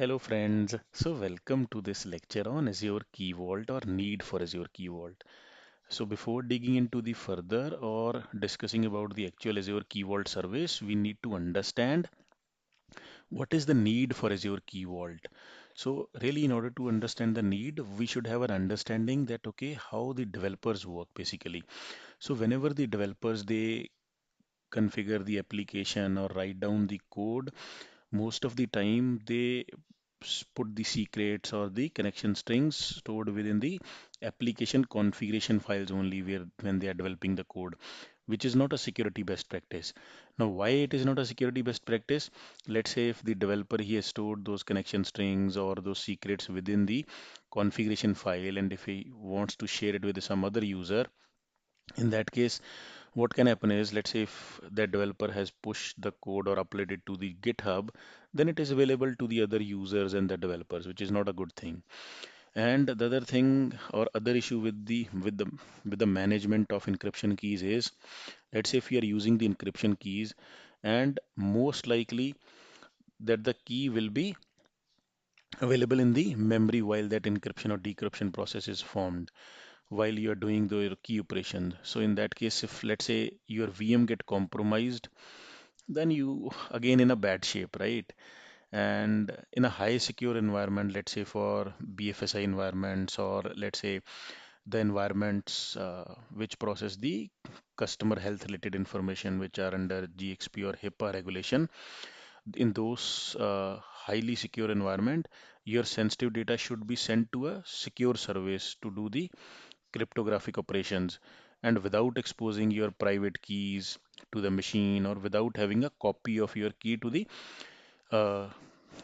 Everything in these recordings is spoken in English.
Hello friends, so welcome to this lecture on Azure Key Vault or need for Azure Key Vault. So before digging into the further or discussing about the actual Azure Key Vault service, we need to understand what is the need for Azure Key Vault. So really in order to understand the need, we should have an understanding that okay, how the developers work basically. So whenever the developers they configure the application or write down the code, most of the time they put the secrets or the connection strings stored within the application configuration files only where when they are developing the code, which is not a security best practice. Now why it is not a security best practice? Let's say if the developer he has stored those connection strings or those secrets within the configuration file, and if he wants to share it with some other user, in that case what can happen is, let's say if that developer has pushed the code or uploaded it to the GitHub, then it is available to the other users and the developers, which is not a good thing. And the other thing or other issue with the management of encryption keys is, let's say if you are using the encryption keys, and most likely that the key will be available in the memory while that encryption or decryption process is formed, while you are doing the key operation. So in that case, if let's say your VM get compromised, then you again in a bad shape, right? And in a high secure environment, let's say for BFSI environments, or let's say the environments which process the customer health related information which are under GXP or HIPAA regulation, in those highly secure environment, your sensitive data should be sent to a secure service to do the cryptographic operations, and without exposing your private keys to the machine or without having a copy of your key to the uh,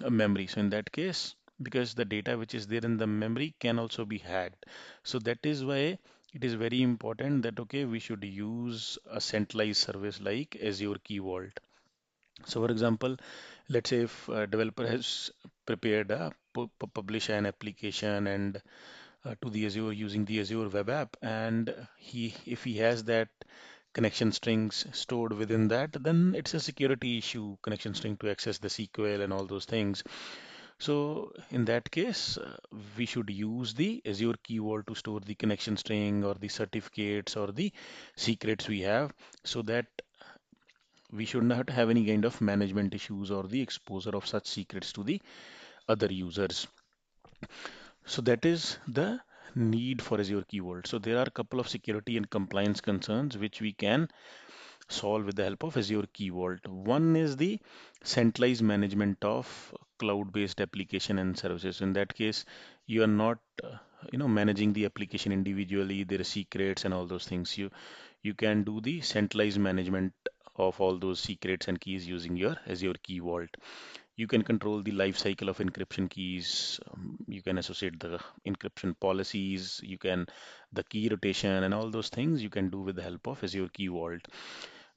memory. So in that case, because the data which is there in the memory can also be hacked. So that is why it is very important that okay, we should use a centralized service like Azure Key Vault. So for example, let's say if a developer has prepared a publish an application and to the Azure using the Azure web app, and he if he has that connection strings stored within that, then it's a security issue, connection string to access the SQL and all those things. So in that case, we should use the Azure Key Vault to store the connection string or the certificates or the secrets we have, so that we should not have any kind of management issues or the exposure of such secrets to the other users. So that is the need for Azure Key Vault. So there are a couple of security and compliance concerns which we can solve with the help of Azure Key Vault. One is the centralized management of cloud-based application and services. In that case, you are not managing the application individually, their secrets and all those things. You can do the centralized management of all those secrets and keys using your Azure Key Vault. You can control the life cycle of encryption keys. You can associate the encryption policies. You can the key rotation and all those things you can do with the help of Azure Key Vault.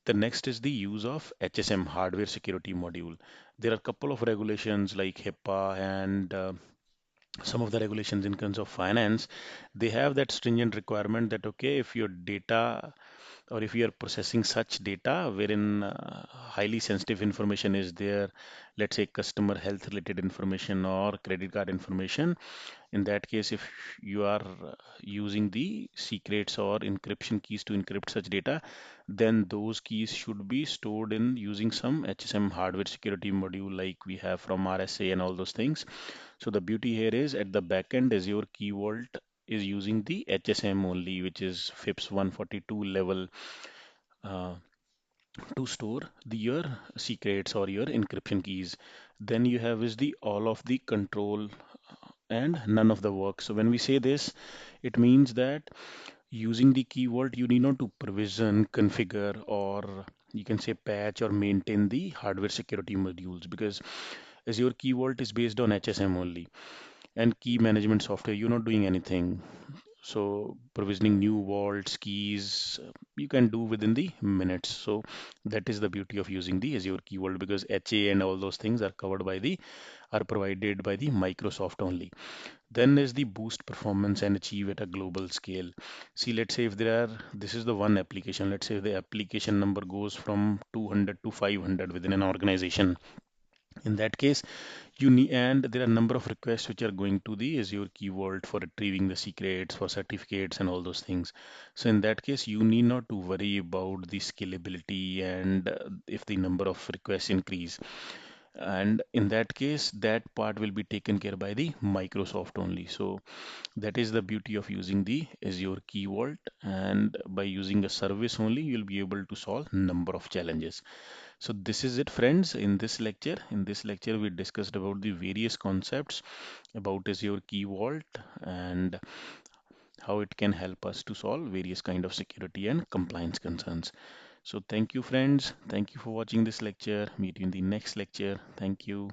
The next is the use of HSM, hardware security module. There are a couple of regulations like HIPAA and some of the regulations in terms of finance. They have that stringent requirement that okay, if your data or if you are processing such data wherein highly sensitive information is there, let's say customer health related information or credit card information, in that case if you are using the secrets or encryption keys to encrypt such data, then those keys should be stored in using some HSM hardware security module like we have from RSA and all those things. So the beauty here is at the backend Azure Key Vault is using the HSM only, which is FIPS 142 level, uh, to store your secrets or your encryption keys. Then you have is the all of the control and none of the work. So when we say this, it means that using the key vault, you need not to provision, configure, or you can say patch or maintain the hardware security modules, because Azure Key Vault is based on HSM only, and key management software, you're not doing anything. So provisioning new vaults, keys, you can do within the minutes. So that is the beauty of using the Azure Key Vault, because HA and all those things are covered by the are provided by the Microsoft only. Then is the boost performance and achieve at a global scale. See, let's say if there are, this is the one application, let's say the application number goes from 200 to 500 within an organization. In that case, you need, and there are a number of requests which are going to the Azure Key Vault for retrieving the secrets, for certificates, and all those things. So in that case, you need not to worry about the scalability and if the number of requests increase. And in that case, that part will be taken care by the Microsoft only. So that is the beauty of using the Azure Key Vault. And by using a service only, you'll be able to solve number of challenges. So this is it, friends. In this lecture, we discussed about the various concepts about Azure Key Vault and how it can help us to solve various kind of security and compliance concerns. So thank you, friends. Thank you for watching this lecture. Meet you in the next lecture. Thank you.